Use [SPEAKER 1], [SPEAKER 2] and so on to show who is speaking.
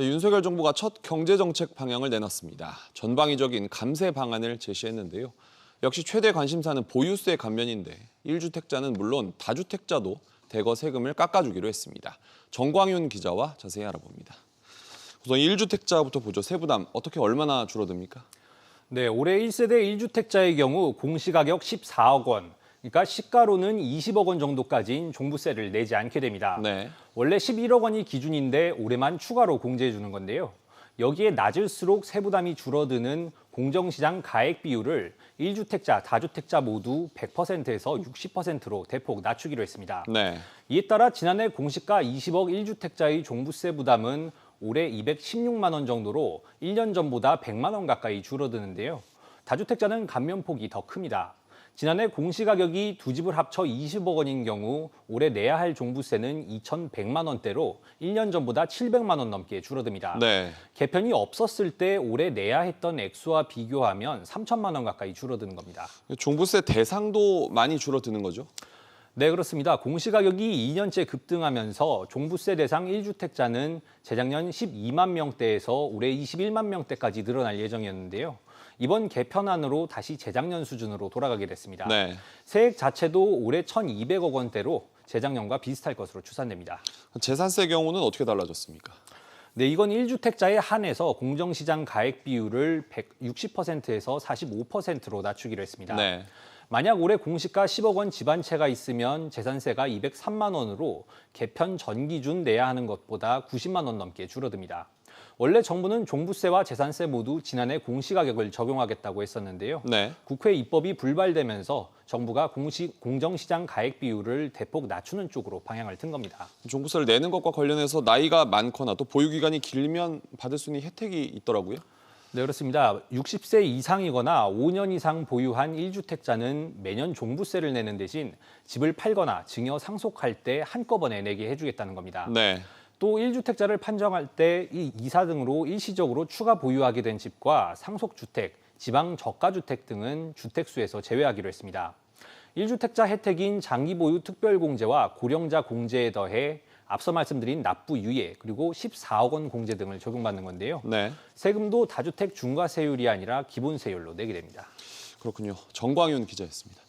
[SPEAKER 1] 윤석열 정부가 첫 경제정책 방향을 내놨습니다. 전방위적인 감세 방안을 제시했는데요. 역시 최대 관심사는 보유세 감면인데 1주택자는 물론 다주택자도 대거 세금을 깎아주기로 했습니다. 정광윤 기자와 자세히 알아봅니다. 우선 1주택자부터 보죠. 세부담 어떻게 얼마나 줄어듭니까?
[SPEAKER 2] 네, 올해 1세대 1주택자의 경우 공시가격 14억 원, 그러니까 시가로는 20억 원 정도까지인 종부세를 내지 않게 됩니다.
[SPEAKER 1] 네.
[SPEAKER 2] 원래 11억 원이 기준인데 올해만 추가로 공제해 주는 건데요. 여기에 낮을수록 세부담이 줄어드는 공정시장 가액 비율을 1주택자, 다주택자 모두 100%에서 60%로 대폭 낮추기로 했습니다.
[SPEAKER 1] 네.
[SPEAKER 2] 이에 따라 지난해 공시가 20억 1주택자의 종부세 부담은 올해 216만 원 정도로 1년 전보다 100만 원 가까이 줄어드는데요. 다주택자는 감면폭이 더 큽니다. 지난해 공시가격이 두 집을 합쳐 20억 원인 경우 올해 내야 할 종부세는 2,100만 원대로 1년 전보다 700만 원 넘게 줄어듭니다.
[SPEAKER 1] 네.
[SPEAKER 2] 개편이 없었을 때 올해 내야 했던 액수와 비교하면 3천만 원 가까이 줄어드는 겁니다.
[SPEAKER 1] 종부세 대상도 많이 줄어드는 거죠?
[SPEAKER 2] 네, 그렇습니다. 공시가격이 2년째 급등하면서 종부세 대상 1주택자는 재작년 12만 명대에서 올해 21만 명대까지 늘어날 예정이었는데요. 이번 개편안으로 다시 재작년 수준으로 돌아가게 됐습니다.
[SPEAKER 1] 네.
[SPEAKER 2] 세액 자체도 올해 1,200억 원대로 재작년과 비슷할 것으로 추산됩니다.
[SPEAKER 1] 재산세 경우는 어떻게 달라졌습니까?
[SPEAKER 2] 네, 이건 1주택자에 한해서 공정시장 가액 비율을 60%에서 45%로 낮추기로 했습니다.
[SPEAKER 1] 네.
[SPEAKER 2] 만약 올해 공시가 10억 원 집 한 채가 있으면 재산세가 203만 원으로 개편 전 기준 내야 하는 것보다 90만 원 넘게 줄어듭니다. 원래 정부는 종부세와 재산세 모두 지난해 공시가격을 적용하겠다고 했었는데요.
[SPEAKER 1] 네.
[SPEAKER 2] 국회 입법이 불발되면서 정부가 공정시장 가액 비율을 대폭 낮추는 쪽으로 방향을 튼 겁니다.
[SPEAKER 1] 종부세를 내는 것과 관련해서 나이가 많거나 또 보유기간이 길면 받을 수 있는 혜택이 있더라고요.
[SPEAKER 2] 네, 그렇습니다. 60세 이상이거나 5년 이상 보유한 1주택자는 매년 종부세를 내는 대신 집을 팔거나 증여 상속할 때 한꺼번에 내게 해주겠다는 겁니다.
[SPEAKER 1] 네.
[SPEAKER 2] 또 1주택자를 판정할 때 이 이사 등으로 일시적으로 추가 보유하게 된 집과 상속주택, 지방 저가주택 등은 주택수에서 제외하기로 했습니다. 1주택자 혜택인 장기보유 특별공제와 고령자 공제에 더해 앞서 말씀드린 납부 유예 그리고 14억 원 공제 등을 적용받는 건데요.
[SPEAKER 1] 네.
[SPEAKER 2] 세금도 다주택 중과세율이 아니라 기본세율로 내게 됩니다.
[SPEAKER 1] 그렇군요. 정광윤 기자였습니다.